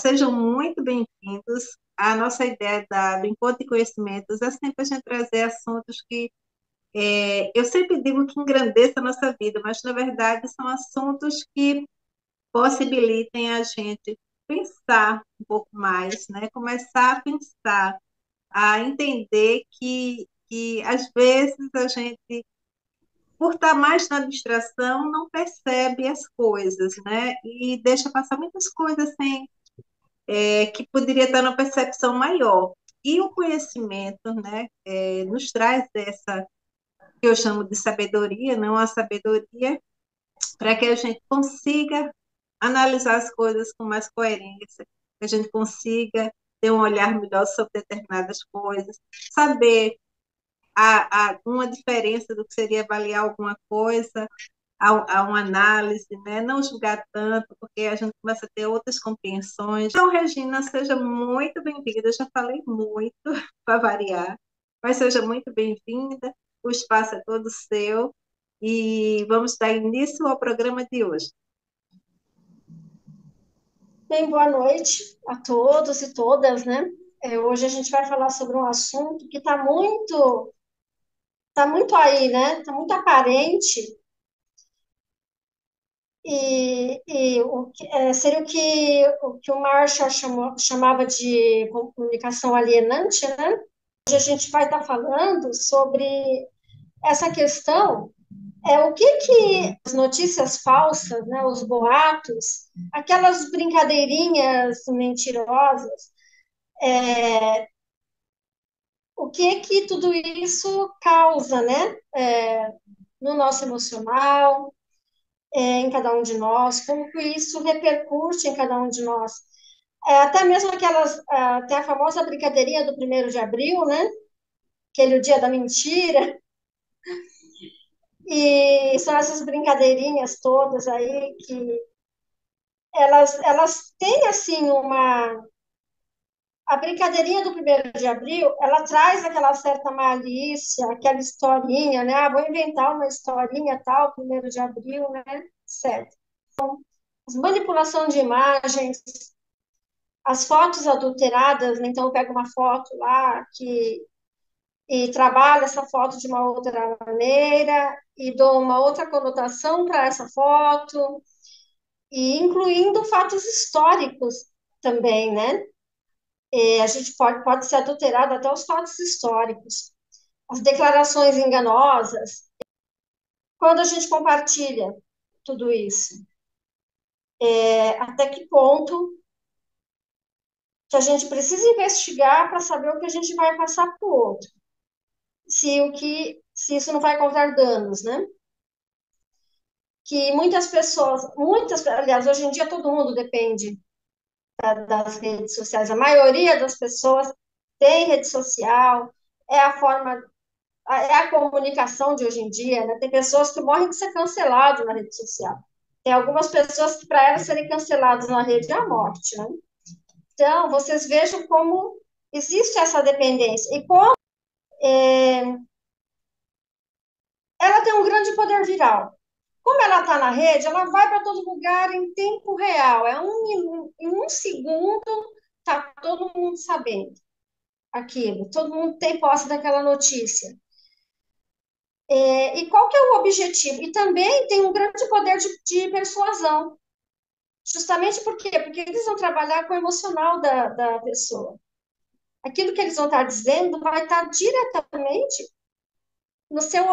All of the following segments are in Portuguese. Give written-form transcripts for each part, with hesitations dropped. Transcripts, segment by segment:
Sejam muito bem-vindos. A nossa ideia do Encontro de Conhecimentos é sempre a gente trazer assuntos que eu sempre digo que engrandeçam a nossa vida, mas na verdade são assuntos que possibilitem a gente pensar um pouco mais, né? Começar a pensar, a entender que às vezes a gente, por estar mais na distração, não percebe as coisas, né? E deixa passar muitas coisas sem que poderia estar numa percepção maior. E o conhecimento, né, nos traz essa que eu chamo de sabedoria, não a sabedoria, para que a gente consiga analisar as coisas com mais coerência, que a gente consiga ter um olhar melhor sobre determinadas coisas, saber uma diferença do que seria avaliar alguma coisa a uma análise, né? Não julgar tanto, porque a gente começa a ter outras compreensões. Então, Regina, seja muito bem-vinda. Eu já falei muito para variar, mas seja muito bem-vinda. O espaço é todo seu e vamos dar início ao programa de hoje. Bem, boa noite a todos e todas, né? Hoje a gente vai falar sobre um assunto que tá muito aí, né? Está muito aparente seria o que o Marshall chamava de comunicação alienante, né? Hoje a gente vai estar falando sobre essa questão, o que as notícias falsas, né? Os boatos, aquelas brincadeirinhas mentirosas, o que tudo isso causa, né? No nosso emocional, em cada um de nós, como que isso repercute em cada um de nós. Até mesmo até a famosa brincadeirinha do 1º de abril, né? Aquele o dia da mentira, e são essas brincadeirinhas todas aí que elas têm, assim, a brincadeirinha do 1º de abril, ela traz aquela certa malícia, aquela historinha, né? Ah, vou inventar uma historinha tal, 1º de abril, né? Certo. As manipulação de imagens, as fotos adulteradas, né? Então eu pego uma foto lá e trabalho essa foto de uma outra maneira e dou uma outra conotação para essa foto, e incluindo fatos históricos também, né? A gente pode ser adulterado até os fatos históricos. As declarações enganosas, quando a gente compartilha tudo isso, até que ponto que a gente precisa investigar para saber o que a gente vai passar para o outro, se isso não vai causar danos, né? Que aliás, hoje em dia todo mundo depende das redes sociais, a maioria das pessoas tem rede social, é a forma é a comunicação de hoje em dia, né? Tem pessoas que morrem de ser canceladas na rede social. Tem algumas pessoas que, para elas serem canceladas na rede, é a morte, né? Então, vocês vejam como existe essa dependência. E como ela tem um grande poder viral. Como ela está na rede, ela vai para todo lugar em tempo real. Em um segundo, está todo mundo sabendo aquilo. Todo mundo tem posse daquela notícia. E qual que é o objetivo? E também tem um grande poder de persuasão. Justamente por quê? Porque eles vão trabalhar com o emocional da pessoa. Aquilo que eles vão estar dizendo vai estar diretamente no seu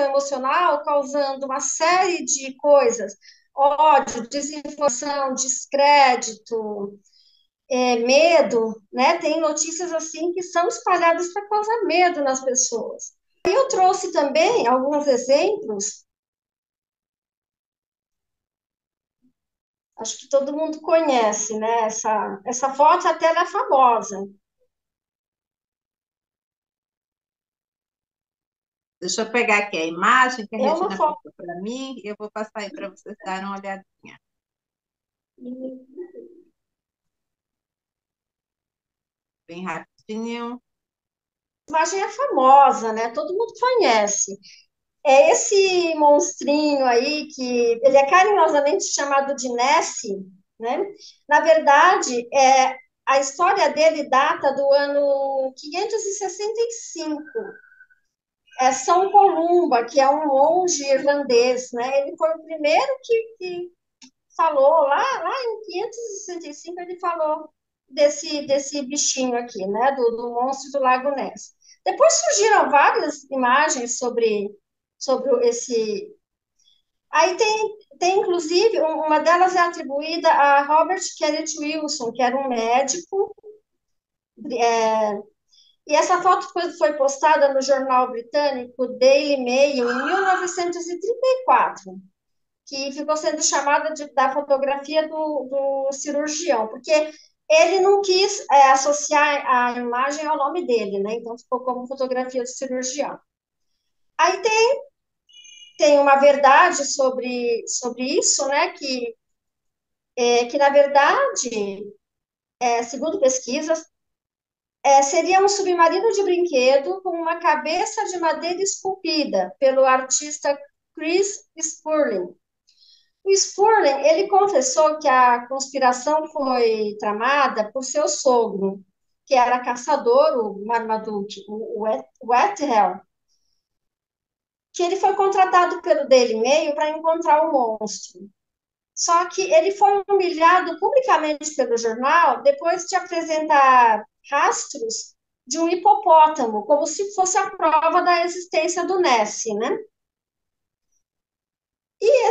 emocional, causando uma série de coisas: ódio, desinformação, descrédito, medo, né? Tem notícias assim que são espalhadas para causar medo nas pessoas. Eu trouxe também alguns exemplos. Acho que todo mundo conhece, né? Essa foto até ela é famosa. Deixa eu pegar aqui a imagem que a É uma Regina foto. passou para mim e eu vou passar aí para vocês darem uma olhadinha. Bem rapidinho. A imagem é famosa, né? Todo mundo conhece. É esse monstrinho aí que ele é carinhosamente chamado de Nessie. né? Na verdade, a história dele data do ano 565. É São Columba, que é um monge irlandês, né? Ele foi o primeiro que falou, lá em 565, ele falou desse bichinho aqui, né? Do monstro do Lago Ness. Depois surgiram várias imagens sobre esse. Aí tem inclusive, uma delas é atribuída a Robert Kenneth Wilson, que era um médico, e essa foto foi postada no jornal britânico Daily Mail em 1934, que ficou sendo chamada da fotografia do cirurgião, porque ele não quis associar a imagem ao nome dele, né? Então ficou como fotografia do cirurgião. Aí tem uma verdade sobre isso, né? Que na verdade, segundo pesquisas, seria um submarino de brinquedo com uma cabeça de madeira esculpida pelo artista Chris Spurling. O Spurling, ele confessou que a conspiração foi tramada por seu sogro, que era caçador, o Marmaduke, o Wethel, que ele foi contratado pelo Daily Mail para encontrar o monstro. Só que ele foi humilhado publicamente pelo jornal depois de apresentar rastros de um hipopótamo, como se fosse a prova da existência do Nessie, né? E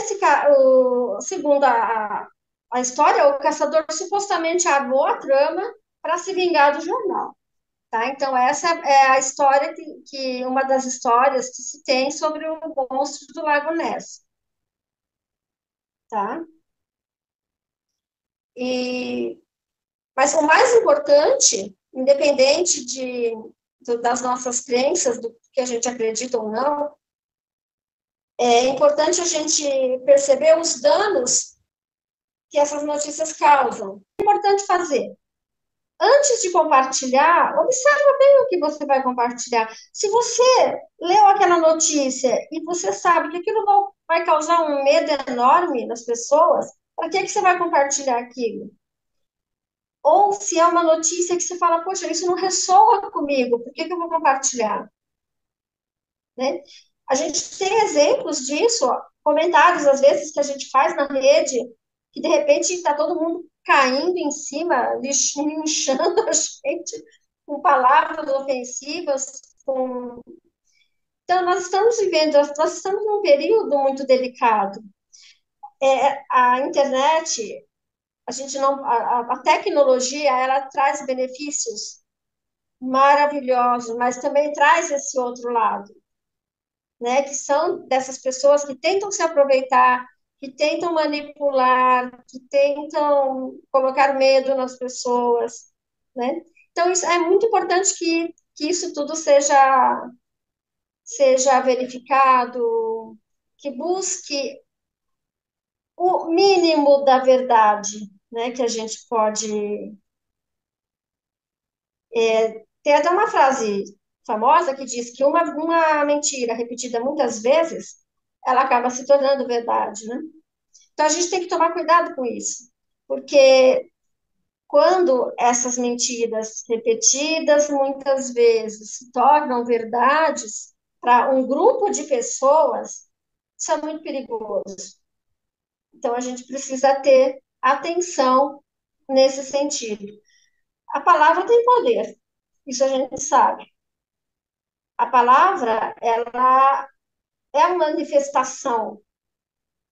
segundo a história, o caçador supostamente armou a trama para se vingar do jornal, tá? Então, essa é a história uma das histórias que se tem sobre o monstro do Lago Ness, tá? E Mas o mais importante, independente das nossas crenças, do que a gente acredita ou não, é importante a gente perceber os danos que essas notícias causam. É importante fazer. Antes de compartilhar, observa bem o que você vai compartilhar. Se você leu aquela notícia e você sabe que aquilo vai causar um medo enorme nas pessoas, para que você vai compartilhar aquilo? Ou se é uma notícia que você fala, poxa, isso não ressoa comigo, por que eu vou compartilhar? Né? A gente tem exemplos disso, ó, comentários às vezes que a gente faz na rede, que de repente está todo mundo caindo em cima, linchando a gente com palavras ofensivas. Então, nós estamos num período muito delicado. A internet, a gente não, a tecnologia, ela traz benefícios maravilhosos, mas também traz esse outro lado, né? Que são dessas pessoas que tentam se aproveitar, que tentam manipular, que tentam colocar medo nas pessoas, né? Então, isso é muito importante que isso tudo seja verificado, que busque o mínimo da verdade, né? Que a gente pode Tem até uma frase famosa que diz que uma mentira repetida muitas vezes, ela acaba se tornando verdade, né? Então a gente tem que tomar cuidado com isso, porque quando essas mentiras repetidas muitas vezes se tornam verdades para um grupo de pessoas, isso é muito perigoso. Então a gente precisa ter atenção nesse sentido. A palavra tem poder, isso a gente sabe. A palavra, ela é uma manifestação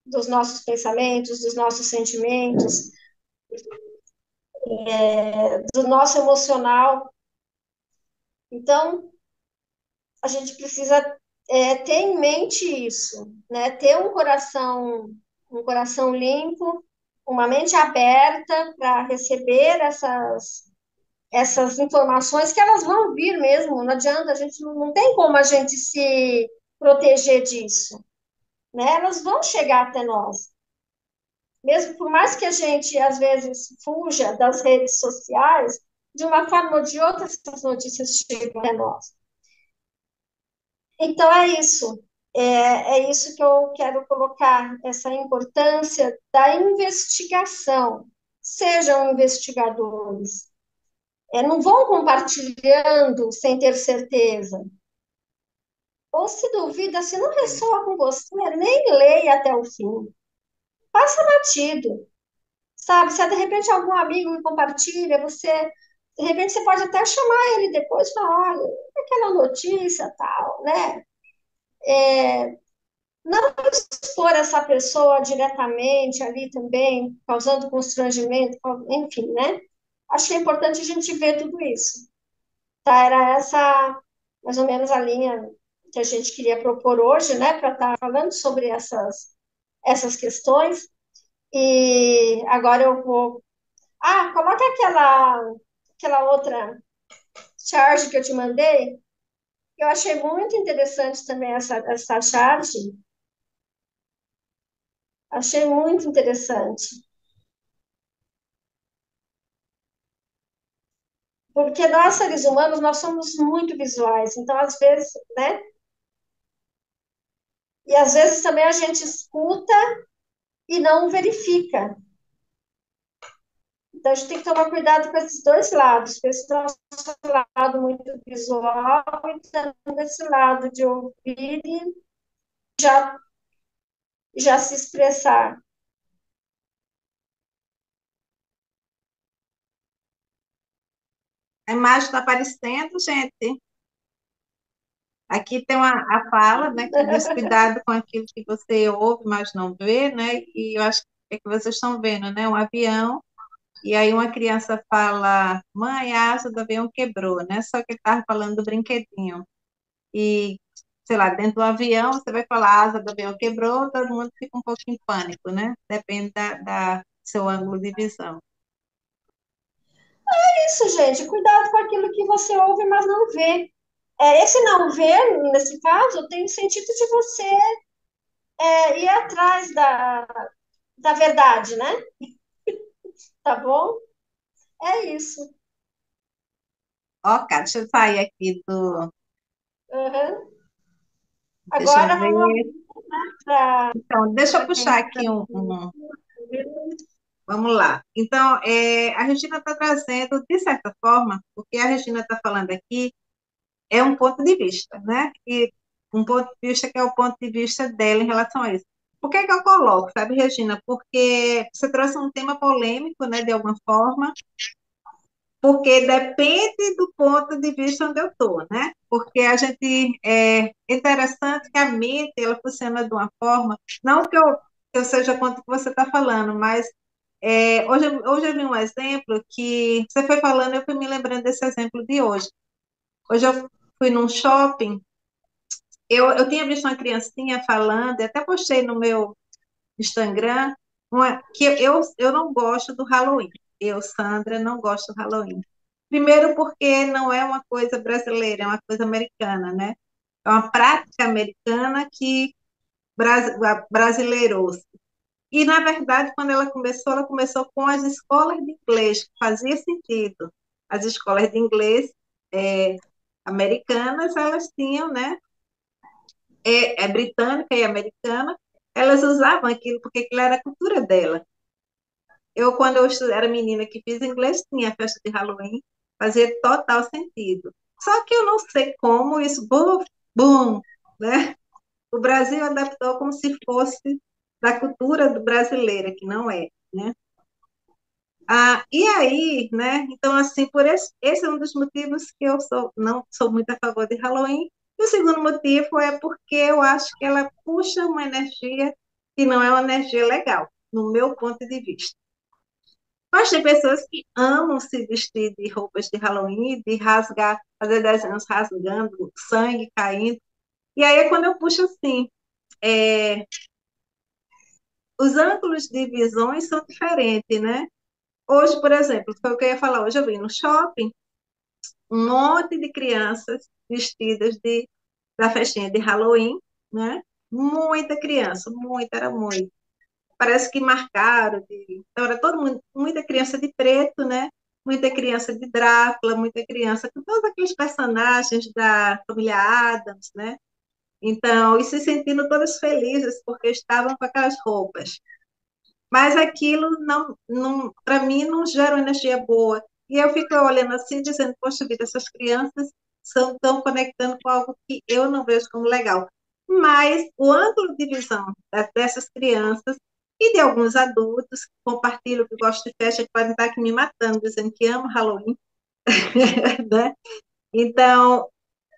dos nossos pensamentos, dos nossos sentimentos, do nosso emocional. Então, a gente precisa ter em mente isso, né? Ter um coração limpo, uma mente aberta para receber essas informações que elas vão vir mesmo. Não adianta, a gente não tem como a gente se proteger disso, né? Elas vão chegar até nós. Mesmo por mais que a gente, às vezes, fuja das redes sociais, de uma forma ou de outra, essas notícias chegam até nós. Então, é isso. É isso que eu quero colocar, essa importância da investigação. sejam investigadores. Não vão compartilhando sem ter certeza. Ou se duvida, se não ressoa com você, nem leia até o fim. Passa batido, sabe? Se de repente algum amigo compartilha, de repente você pode até chamar ele depois e falar, olha, aquela notícia, tal, né? Não expor essa pessoa diretamente ali também, causando constrangimento, enfim, né? Acho que é importante a gente ver tudo isso. Tá? Era essa, mais ou menos, a linha que a gente queria propor hoje, né? Para estar falando sobre essas questões. E agora eu vou. Ah, coloca aquela outra charge que eu te mandei. Eu achei muito interessante também essa charge. Achei muito interessante. Porque nós, seres humanos, nós somos muito visuais. Então, às vezes, né? E às vezes também a gente escuta e não verifica. Então, a gente tem que tomar cuidado com esses dois lados, com esse nosso lado muito visual e também desse lado de ouvir e já, já se expressar. A imagem está aparecendo, gente. Aqui tem a fala, né, que diz cuidado com aquilo que você ouve, mas não vê, né? E eu acho que é que vocês estão vendo, né? Um avião, e aí uma criança fala, mãe, a asa do avião quebrou, né? Só que ele estava falando do brinquedinho. E, sei lá, dentro do avião, você vai falar, a asa do avião quebrou, todo mundo fica um pouco em pânico, né? Depende da seu ângulo de visão. Isso, gente, cuidado com aquilo que você ouve, mas não vê. Esse não ver, nesse caso, tem o sentido de você ir atrás da verdade, né? Tá bom? É isso. Ó, cara, deixa eu sair aqui do. Uhum. Deixa eu Agora vamos ver. para Então, deixa eu quem puxar está. aqui vamos lá. Então, a Regina está trazendo, de certa forma, o que a Regina está falando aqui é um ponto de vista, né? E um ponto de vista que é o ponto de vista dela em relação a isso. Por que que eu coloco, sabe, Regina? Porque você trouxe um tema polêmico, né, de alguma forma, porque depende do ponto de vista onde eu estou, né? Porque a gente é interessante que a mente ela funciona de uma forma, não que eu seja contra o que você está falando, mas hoje eu vi um exemplo que você foi falando, eu fui me lembrando desse exemplo de hoje. Hoje eu fui num shopping, eu tinha visto uma criancinha falando, e até postei no meu Instagram, que eu não gosto do Halloween. Eu, Sandra, não gosto do Halloween. Primeiro porque não é uma coisa brasileira, é uma coisa americana, né? É uma prática americana que brasileirou-se. E, na verdade, quando ela começou com as escolas de inglês, que fazia sentido. As escolas de inglês americanas, elas tinham, né? Britânica e americana, elas usavam aquilo porque aquilo era a cultura dela. Eu, quando era menina que fiz inglês, tinha a festa de Halloween, fazia total sentido. Só que eu não sei como isso, bum, bum, né? O Brasil adaptou como se fosse da cultura do brasileira, que não é, né? E aí, né? Então, assim, esse é um dos motivos que eu não sou muito a favor de Halloween. E o segundo motivo é porque eu acho que ela puxa uma energia que não é uma energia legal, no meu ponto de vista. Mas tem pessoas que amam se vestir de roupas de Halloween, de rasgar, fazer desenhos rasgando, sangue caindo. E aí é quando eu puxo assim, é, os ângulos de visões são diferentes, né? Hoje, por exemplo, foi o que eu ia falar, hoje eu vim no shopping, um monte de crianças vestidas da festinha de Halloween, né? Muita criança, muita, era muito. Parece que marcaram, então era todo mundo, muita criança de preto, né? Muita criança de Drácula, muita criança com todos aqueles personagens da família Addams, né? Então, e se sentindo todas felizes porque estavam com aquelas roupas. mas aquilo para mim não gera uma energia boa. E eu fico olhando assim, dizendo, poxa vida, essas crianças estão conectando com algo que eu não vejo como legal. Mas o ângulo de visão dessas crianças e de alguns adultos que compartilham, que gostam de festa, que podem estar aqui me matando, dizendo que amam Halloween, né? Então,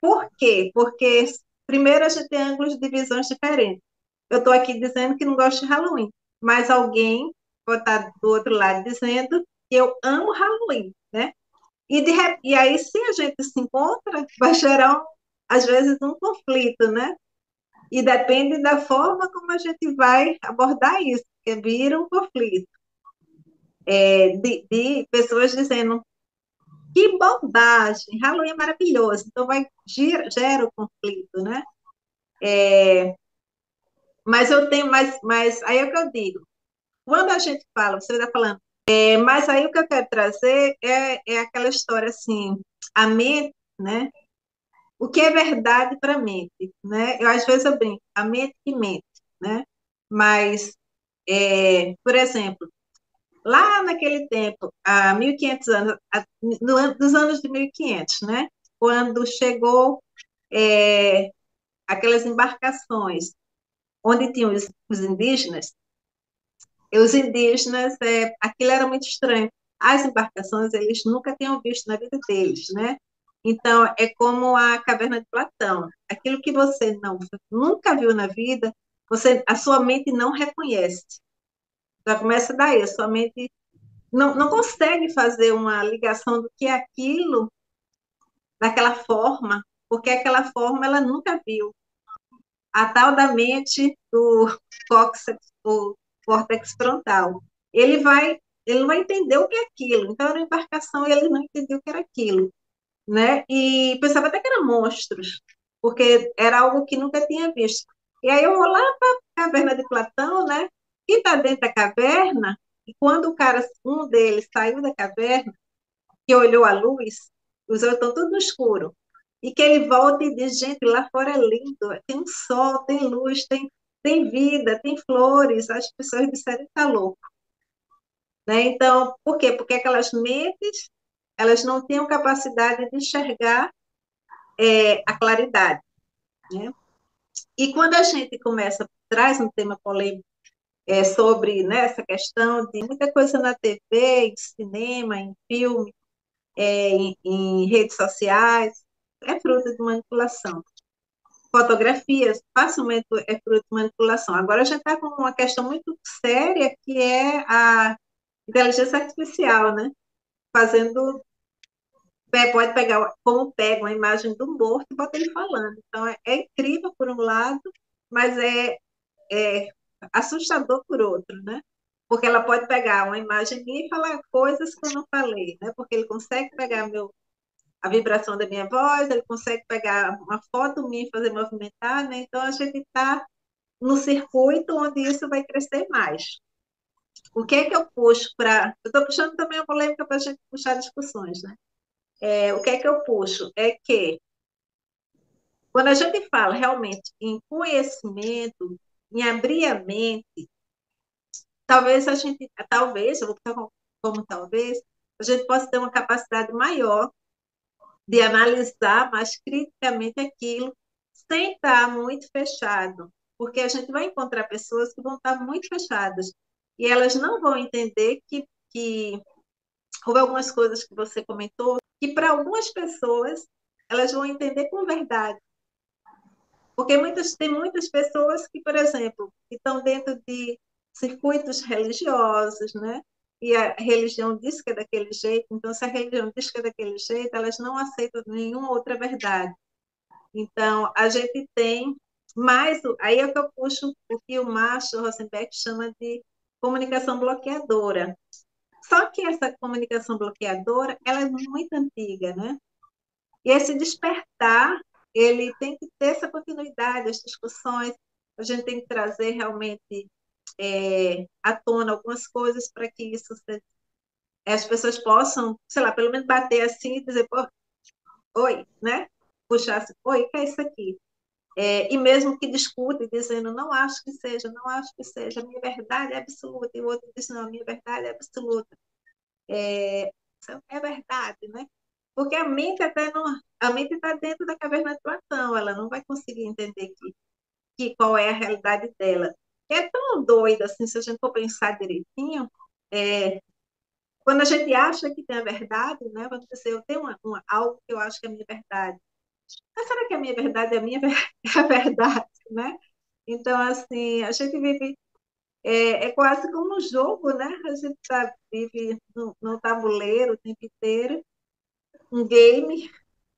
por quê? Porque, primeiro, a gente tem ângulos de visões diferentes. Eu estou aqui dizendo que não gosto de Halloween, mas alguém pode estar do outro lado dizendo que eu amo Halloween, né? E aí, se a gente se encontra, vai gerar, às vezes, um conflito, né? E depende da forma como a gente vai abordar isso, que vira um conflito. De pessoas dizendo que bobagem, Halloween é maravilhoso, então gera o conflito, né? Mas eu tenho mas aí é o que eu digo. Quando a gente fala, você está falando, mas aí o que eu quero trazer é aquela história assim, a mente, né? O que é verdade para a mente, né? Eu às vezes eu brinco, a mente que mente, né? Mas, por exemplo, lá naquele tempo, há 1.500 anos, dos anos de 1.500, né? Quando chegou aquelas embarcações onde tinham os indígenas, e os indígenas, aquilo era muito estranho. As embarcações, eles nunca tinham visto na vida deles, né? Então, é como a caverna de Platão. Aquilo que você nunca viu na vida, a sua mente não reconhece. Já começa daí, a sua mente não consegue fazer uma ligação do que é aquilo daquela forma, porque aquela forma ela nunca viu. A tal da mente do cóccix, o córtex frontal. Ele vai, ele não vai entender o que é aquilo. Então, era uma embarcação e ele não entendeu o que era aquilo, né? E pensava até que eram monstros, porque era algo que nunca tinha visto. E aí eu vou lá para a caverna de Platão, né? E está dentro da caverna, e quando um deles saiu da caverna, que olhou a luz, os olhos estão tudo no escuro. E que ele volta e diz, gente, lá fora é lindo, tem um sol, tem luz, tem vida, tem flores. As pessoas disseram que está louco. Né? Então, por quê? Porque aquelas mentes, elas não tinham capacidade de enxergar a claridade. Né? E quando a gente traz um tema polêmico sobre, né, essa questão de muita coisa na TV, em cinema, em filme, em redes sociais, é fruto de manipulação. Fotografias, facilmente é fruto de manipulação. Agora a gente está com uma questão muito séria, que é a inteligência artificial, né? Fazendo, pode pegar, como pega uma imagem do morto e bota ele falando. Então, é incrível por um lado, mas é assustador por outro, né? Porque ela pode pegar uma imagem minha e falar coisas que eu não falei, né? Porque ele consegue pegar a vibração da minha voz, ele consegue pegar uma foto minha e fazer movimentar, né? Então a gente está no circuito onde isso vai crescer mais. O que é que eu puxo para. Eu estou puxando também a polêmica para a gente puxar discussões, né? O que é que eu puxo? É que quando a gente fala realmente em conhecimento, em abrir a mente, eu vou botar como talvez, a gente possa ter uma capacidade maior de analisar mais criticamente aquilo, sem estar muito fechado, porque a gente vai encontrar pessoas que vão estar muito fechadas e elas não vão entender que houve algumas coisas que você comentou que para algumas pessoas elas vão entender com verdade, porque tem muitas pessoas que, por exemplo, estão dentro de circuitos religiosos, né? E a religião diz que é daquele jeito, então se a religião diz que é daquele jeito, elas não aceitam nenhuma outra verdade. Então, a gente tem mais, aí é que eu puxo o que o Marshall Rosenberg chama de comunicação bloqueadora. Só que essa comunicação bloqueadora, ela é muito antiga, né? E esse despertar, ele tem que ter essa continuidade, as discussões, a gente tem que trazer realmente à tona algumas coisas para que as pessoas possam, sei lá, pelo menos bater assim e dizer, pô, oi, né? Puxar assim, oi, o que é isso aqui? E mesmo que discute, dizendo, não acho que seja, não acho que seja, a minha verdade é absoluta, e o outro diz, não, a minha verdade é absoluta. Isso é verdade, né? Porque a mente até não, a mente está dentro da caverna de Platão, ela não vai conseguir entender qual é a realidade dela. É tão doida, assim, se a gente for pensar direitinho, é, quando a gente acha que tem a verdade, né? Vamos dizer, eu tenho algo que eu acho que é a minha verdade. Mas será que a minha verdade é a minha é a verdade, né? Então, assim, a gente vive, é quase como um jogo, né? A gente vive no tabuleiro o tempo inteiro, um game,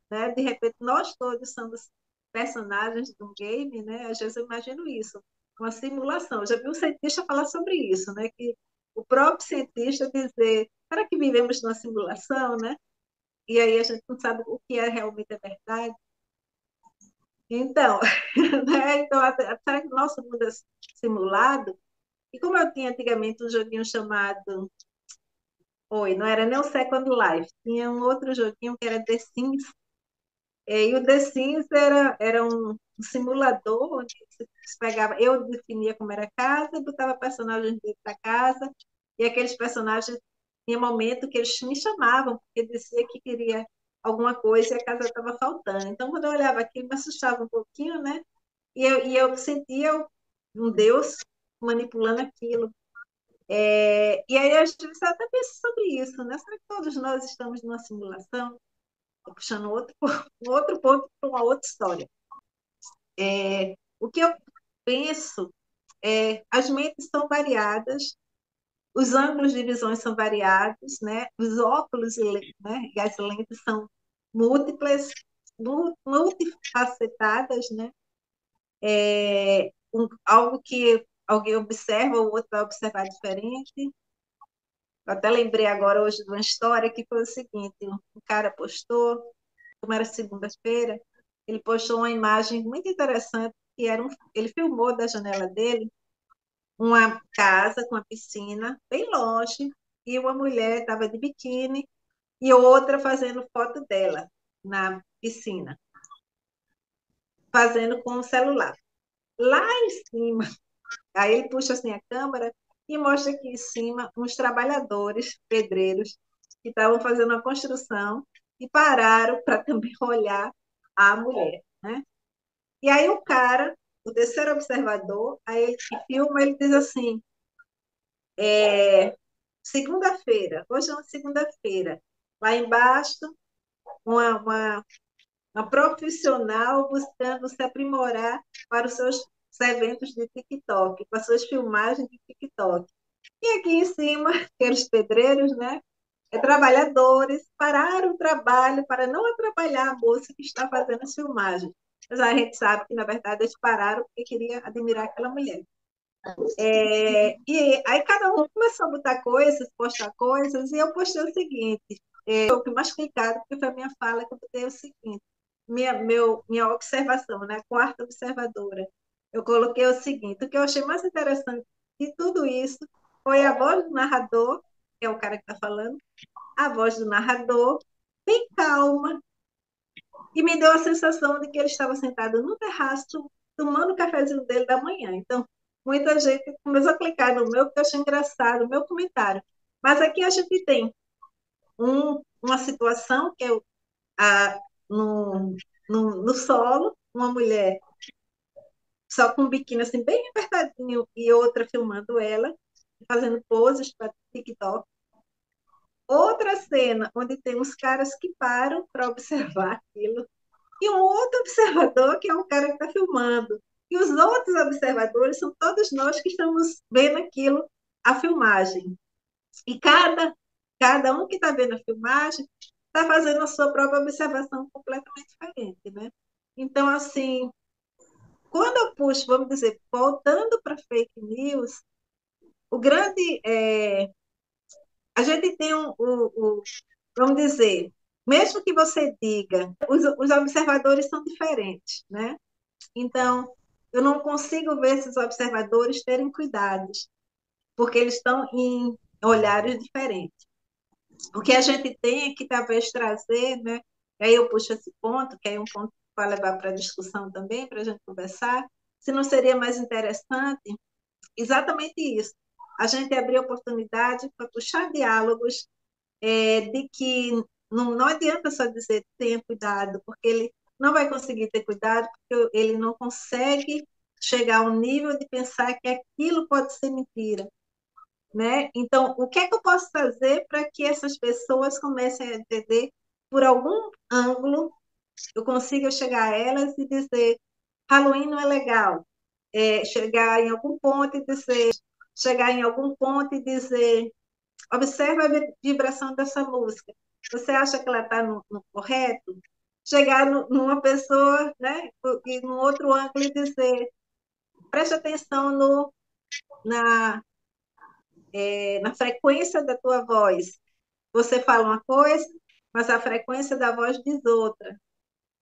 né? De repente, nós todos somos personagens de um game, né? Às vezes eu imagino isso, uma simulação. Eu já vi um cientista falar sobre isso, né? Que o próprio cientista dizer, será que vivemos numa simulação, né? E aí a gente não sabe o que é realmente a verdade. Então, né? Então, será que o nosso mundo é simulado? E como eu tinha antigamente um joguinho chamado... Oi, não era nem o Second Life, tinha um outro joguinho que era The Sims. E o The Sims era um simulador onde se pegava, eu definia como era a casa, botava personagens dentro da casa, e aqueles personagens, tinha momento que eles me chamavam, porque dizia que queria alguma coisa e a casa estava faltando. Então, quando eu olhava aquilo, me assustava um pouquinho, né? E eu sentia um Deus manipulando aquilo. E aí, às vezes, eu até penso sobre isso, né? Será que todos nós estamos numa simulação? Estou puxando um outro ponto para uma outra história. O que eu penso as mentes são variadas, os ângulos de visão são variados, né? Os óculos né? E as lentes são múltiplas, multifacetadas, né? Algo que alguém observa, o outro vai observar diferente. Eu até lembrei agora hoje de uma história que foi o seguinte: um cara postou, como era segunda-feira, ele postou uma imagem muito interessante, que ele filmou da janela dele uma casa com uma piscina bem longe, e uma mulher estava de biquíni e outra fazendo foto dela na piscina, fazendo com o celular. Lá em cima, aí ele puxa assim a câmera e mostra aqui em cima uns trabalhadores, pedreiros, que estavam fazendo a construção e pararam para também olhar a mulher, né? E aí o cara, o terceiro observador, aí ele filma, ele diz assim, segunda-feira, hoje é uma segunda-feira, lá embaixo, uma, uma, uma profissional buscando se aprimorar para os seus eventos de TikTok, para as suas filmagens de TikTok. E aqui em cima, aqueles pedreiros, né? Trabalhadores pararam o trabalho para não atrapalhar a moça que está fazendo as filmagens. Mas a gente sabe que, na verdade, eles pararam porque queria admirar aquela mulher. E aí cada um começou a botar coisas, postar coisas, e eu postei o seguinte, o que mais clicado, porque foi a minha fala que eu botei o seguinte, minha observação, né, a quarta observadora, eu coloquei o seguinte, o que eu achei mais interessante de tudo isso foi a voz do narrador, que é o cara que está falando, a voz do narrador, bem calma, e me deu a sensação de que ele estava sentado no terraço, tomando o cafezinho dele da manhã. Então, muita gente começou a clicar no meu, porque eu achei engraçado o meu comentário. Mas aqui a gente tem uma situação que é a, no, no solo, uma mulher só com um biquíni assim, bem apertadinho, e outra filmando ela, fazendo poses para TikTok. Outra cena onde tem uns caras que param para observar aquilo, e um outro observador, que é o cara que está filmando. E os outros observadores são todos nós que estamos vendo aquilo, a filmagem. E cada um que está vendo a filmagem está fazendo a sua própria observação completamente diferente, né? Então, assim, quando eu puxo, vamos dizer, voltando para fake news, o grande. A gente tem vamos dizer, mesmo que você diga, os observadores são diferentes, né? Então, eu não consigo ver esses observadores terem cuidados, porque eles estão em olhares diferentes. O que a gente tem é que talvez trazer, né? Aí eu puxo esse ponto, que é um ponto para levar para discussão também, para a gente conversar, se não seria mais interessante exatamente isso, a gente abrir oportunidade para puxar diálogos de que não adianta só dizer tenha cuidado, porque ele não vai conseguir ter cuidado, porque ele não consegue chegar ao nível de pensar que aquilo pode ser mentira, né? Então, o que é que eu posso fazer para que essas pessoas comecem a entender, por algum ângulo, eu consiga chegar a elas e dizer Halloween não é legal. Chegar em algum ponto e dizer, chegar em algum ponto e dizer, observa a vibração dessa música. Você acha que ela está no correto? Chegar numa pessoa, né, e num outro ângulo e dizer, preste atenção na, na frequência da tua voz. Você fala uma coisa, mas a frequência da voz diz outra.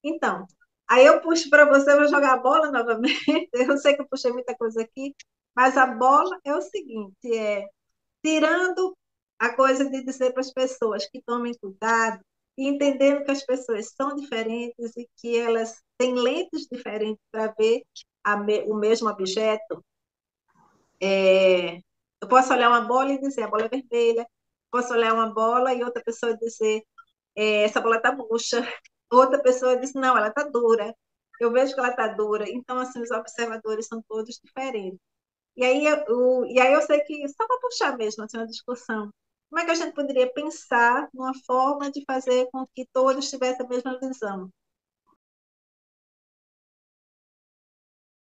Então, aí eu puxo para você, vou jogar a bola novamente. Eu sei que eu puxei muita coisa aqui, mas a bola é o seguinte, tirando a coisa de dizer para as pessoas que tomem cuidado e entendendo que as pessoas são diferentes e que elas têm lentes diferentes para ver o mesmo objeto. Eu posso olhar uma bola e dizer a bola é vermelha, posso olhar uma bola e outra pessoa dizer essa bola está murcha, outra pessoa diz não, ela está dura, eu vejo que ela está dura. Então, assim, os observadores são todos diferentes. E aí eu sei que, só para puxar mesmo assim, uma discussão, como é que a gente poderia pensar numa forma de fazer com que todos tivessem a mesma visão?